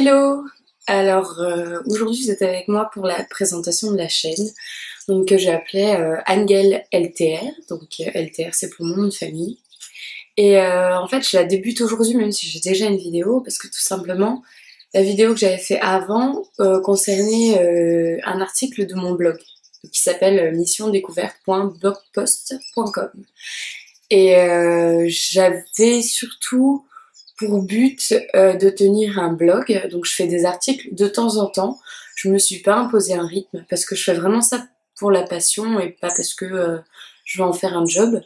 Hello! Alors aujourd'hui vous êtes avec moi pour la présentation de la chaîne donc, que j'ai appelée Angel LTR, donc LTR c'est pour mon nom de famille. Et en fait je la débute aujourd'hui même si j'ai déjà une vidéo parce que tout simplement la vidéo que j'avais fait avant concernait un article de mon blog qui s'appelle missiondécouverte.blogpost.com et j'avais surtout pour but de tenir un blog, donc je fais des articles de temps en temps. Je me suis pas imposé un rythme parce que je fais vraiment ça pour la passion et pas parce que je veux en faire un job.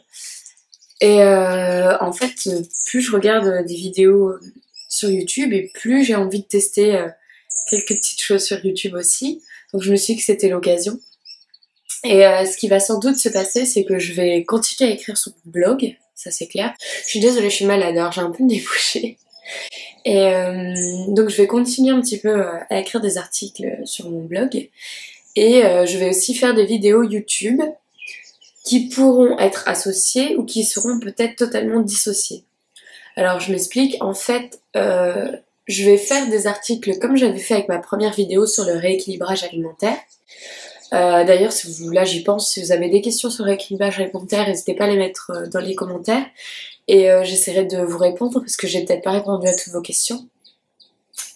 Et en fait, plus je regarde des vidéos sur YouTube et plus j'ai envie de tester quelques petites choses sur YouTube aussi. Donc je me suis dit que c'était l'occasion. Et ce qui va sans doute se passer, c'est que je vais continuer à écrire sur mon blog, ça c'est clair. Je suis désolée, je suis malade, alors j'ai un peu me débouché. Et donc je vais continuer un petit peu à écrire des articles sur mon blog. Et je vais aussi faire des vidéos YouTube qui pourront être associées ou qui seront peut-être totalement dissociées. Alors je m'explique, en fait, je vais faire des articles comme j'avais fait avec ma première vidéo sur le rééquilibrage alimentaire. D'ailleurs, si vous, là j'y pense, si vous avez des questions sur le rééquilibrage alimentaire, n'hésitez pas à les mettre dans les commentaires. Et j'essaierai de vous répondre parce que j'ai peut-être pas répondu à toutes vos questions.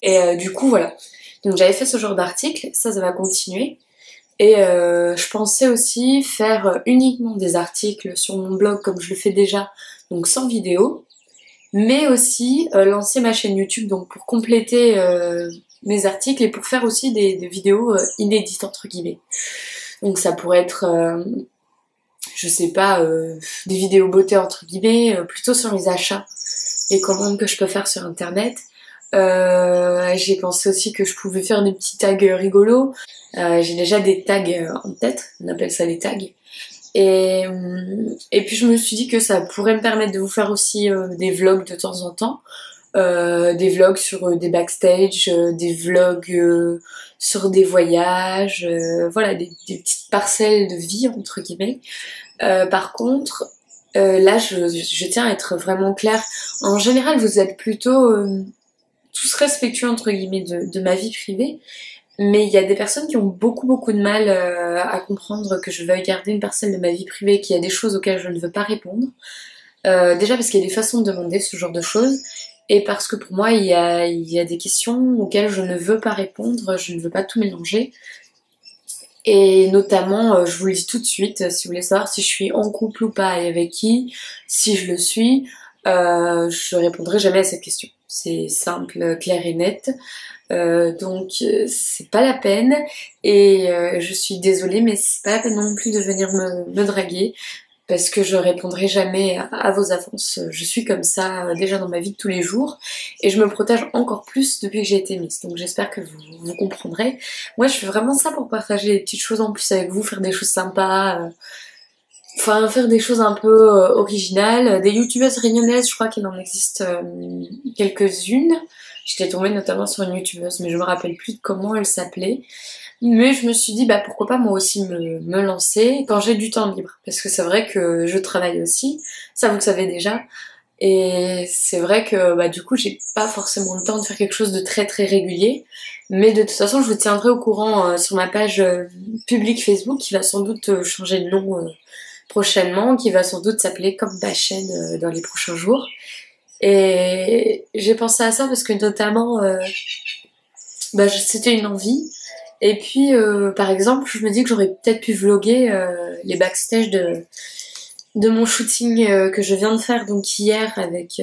Et du coup, voilà. Donc j'avais fait ce genre d'article, ça va continuer. Et je pensais aussi faire uniquement des articles sur mon blog comme je le fais déjà, donc sans vidéo. Mais aussi lancer ma chaîne YouTube donc pour compléter mes articles et pour faire aussi des vidéos inédites entre guillemets. Donc ça pourrait être, je sais pas, des vidéos beauté entre guillemets, plutôt sur les achats, les commandes que je peux faire sur internet. J'ai pensé aussi que je pouvais faire des petits tags rigolos. J'ai déjà des tags en tête, on appelle ça des tags. Et puis je me suis dit que ça pourrait me permettre de vous faire aussi des vlogs de temps en temps. Des vlogs sur des backstage, des vlogs sur des voyages, voilà, des petites parcelles de vie entre guillemets. Par contre, là je tiens à être vraiment claire. En général, vous êtes plutôt tous respectueux entre guillemets de ma vie privée. Mais il y a des personnes qui ont beaucoup de mal à comprendre que je veuille garder une parcelle de ma vie privée, qu'il y a des choses auxquelles je ne veux pas répondre. Déjà parce qu'il y a des façons de demander ce genre de choses, et parce que pour moi il y a des questions auxquelles je ne veux pas répondre, je ne veux pas tout mélanger. Et notamment, je vous le dis tout de suite, si vous voulez savoir si je suis en couple ou pas et avec qui, si je le suis, je répondrai jamais à cette question. C'est simple, clair et net. Donc c'est pas la peine et je suis désolée mais c'est pas la peine non plus de venir me draguer parce que je répondrai jamais à vos avances. Je suis comme ça déjà dans ma vie de tous les jours et je me protège encore plus depuis que j'ai été Miss, donc j'espère que vous comprendrez. Moi je fais vraiment ça pour partager des petites choses en plus avec vous, faire des choses sympas, enfin faire des choses un peu originales. Des youtubeuses réunionnaises, je crois qu'il en existe quelques-unes. J'étais tombée notamment sur une youtubeuse, mais je me rappelle plus de comment elle s'appelait. Mais je me suis dit, bah pourquoi pas moi aussi me lancer quand j'ai du temps libre. Parce que c'est vrai que je travaille aussi, ça vous le savez déjà. Et c'est vrai que bah du coup j'ai pas forcément le temps de faire quelque chose de très régulier. Mais de toute façon je vous tiendrai au courant sur ma page publique Facebook qui va sans doute changer de nom prochainement, qui va sans doute s'appeler comme ma chaîne dans les prochains jours. Et j'ai pensé à ça parce que notamment, bah, c'était une envie. Et puis, par exemple, je me dis que j'aurais peut-être pu vlogger les backstage de mon shooting que je viens de faire donc hier avec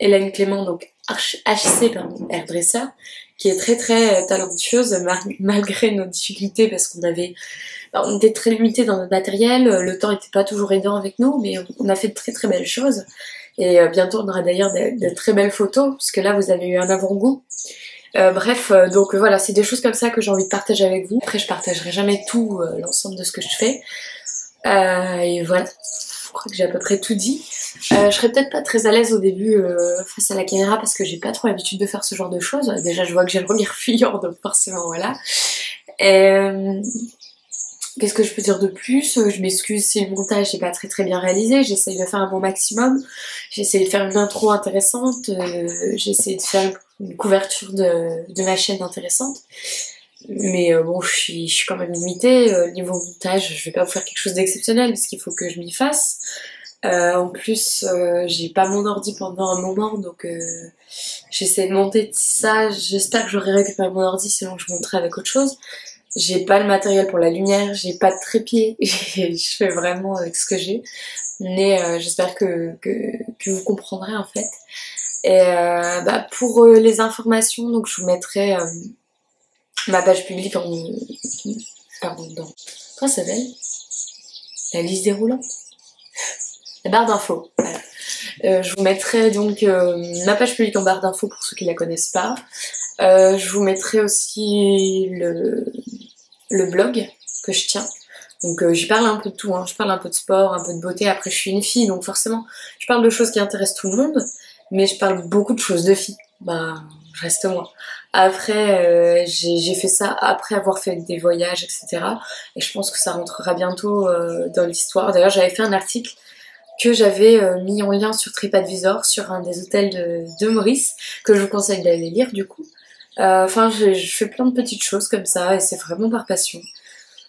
Hélène Clément, donc HC, pardon, hairdresser, qui est très talentueuse malgré nos difficultés parce qu'on était très limité dans notre matériel, le temps était pas toujours aidant avec nous, mais on a fait de très belles choses. Et bientôt on aura d'ailleurs de très belles photos, puisque là vous avez eu un avant-goût. Bref, donc voilà, c'est des choses comme ça que j'ai envie de partager avec vous. Après je partagerai jamais tout l'ensemble de ce que je fais. Et voilà, je crois que j'ai à peu près tout dit. Je serais peut-être pas très à l'aise au début face à la caméra parce que j'ai pas trop l'habitude de faire ce genre de choses. Déjà je vois que j'ai le regard fuyant, donc forcément voilà. Qu'est-ce que je peux dire de plus? Je m'excuse si le montage n'est pas très bien réalisé, j'essaye de faire un bon maximum, j'essaye de faire une intro intéressante, j'essaye de faire une couverture de ma chaîne intéressante. Mais bon, je suis quand même limitée. Niveau montage, je vais pas vous faire quelque chose d'exceptionnel parce qu'il faut que je m'y fasse. En plus, j'ai pas mon ordi pendant un moment, donc j'essaie de monter ça. J'espère que j'aurai récupéré mon ordi, sinon je monterai avec autre chose. J'ai pas le matériel pour la lumière, j'ai pas de trépied, je fais vraiment avec ce que j'ai. Mais j'espère que vous comprendrez en fait. Et pour les informations, donc je vous mettrai ma page publique en... Pardon, dans... Comment ça s'appelle? La liste déroulante? La barre d'infos, voilà. Je vous mettrai donc ma page publique en barre d'infos pour ceux qui la connaissent pas. Je vous mettrai aussi le blog que je tiens. Donc j'y parle un peu de tout, hein. Je parle un peu de sport, un peu de beauté. Après je suis une fille, donc forcément je parle de choses qui intéressent tout le monde, mais je parle beaucoup de choses de filles. Bah, je reste moi. Après j'ai fait ça après avoir fait des voyages, etc. Et je pense que ça rentrera bientôt dans l'histoire. D'ailleurs j'avais fait un article que j'avais mis en lien sur TripAdvisor, sur un des hôtels de Maurice, que je vous conseille d'aller lire du coup. Enfin, je fais plein de petites choses comme ça, et c'est vraiment par passion.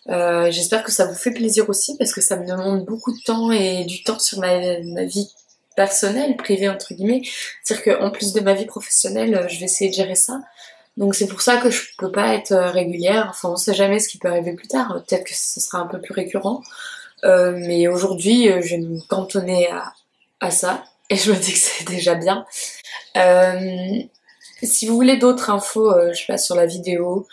J'espère que ça vous fait plaisir aussi, parce que ça me demande beaucoup de temps, et du temps sur ma vie personnelle, privée entre guillemets. C'est-à-dire qu'en plus de ma vie professionnelle, je vais essayer de gérer ça. Donc c'est pour ça que je peux pas être régulière, enfin on sait jamais ce qui peut arriver plus tard, peut-être que ce sera un peu plus récurrent. Mais aujourd'hui, je vais me cantonner à ça. Et je me dis que c'est déjà bien. Si vous voulez d'autres infos, je passe sur la vidéo,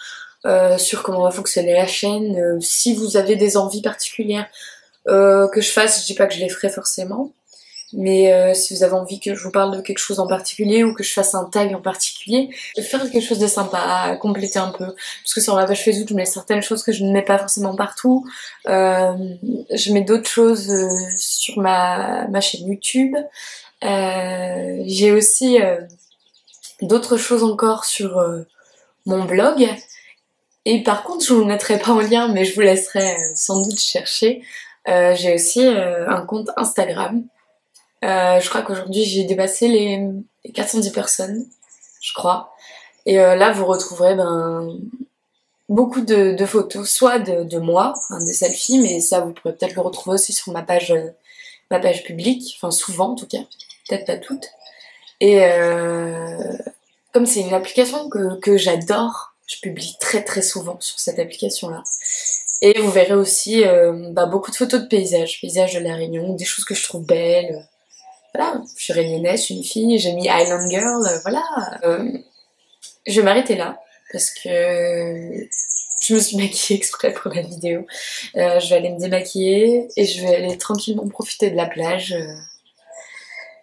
sur comment va fonctionner la chaîne. Si vous avez des envies particulières que je fasse, je dis pas que je les ferai forcément. Mais si vous avez envie que je vous parle de quelque chose en particulier ou que je fasse un tag en particulier, je vais faire quelque chose de sympa à compléter un peu. Parce que sur ma page Facebook, je mets certaines choses que je ne mets pas forcément partout. Je mets d'autres choses sur ma chaîne YouTube. J'ai aussi d'autres choses encore sur mon blog. Et par contre, je vous le mettrai pas en lien, mais je vous laisserai sans doute chercher. J'ai aussi un compte Instagram. Je crois qu'aujourd'hui j'ai dépassé les 410 personnes, je crois. Et là vous retrouverez beaucoup de photos, soit de moi, enfin, des selfies, mais ça vous pourrez peut-être le retrouver aussi sur ma page publique, enfin souvent en tout cas, peut-être pas toutes. Et comme c'est une application que j'adore, je publie très très souvent sur cette application-là. Et vous verrez aussi beaucoup de photos de paysages de la Réunion, des choses que je trouve belles. Voilà, je suis réunionnaise, je suis une fille, j'ai mis Island Girl, voilà. Je vais m'arrêter là, parce que je me suis maquillée exprès pour la vidéo. Je vais aller me démaquiller, et je vais aller tranquillement profiter de la plage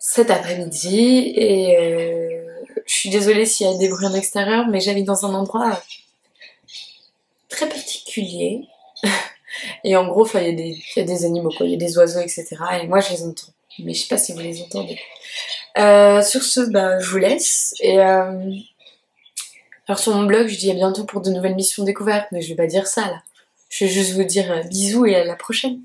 cet après-midi. Et je suis désolée s'il y a des bruits en extérieur, mais j'habite dans un endroit très particulier. Et en gros, il y a des animaux, quoi, il y a des oiseaux, etc. Et moi, je les entends. Mais je sais pas si vous les entendez. Sur ce, je vous laisse. Et alors sur mon blog, je dis à bientôt pour de nouvelles missions découvertes, mais je vais pas dire ça là. Je vais juste vous dire bisous et à la prochaine.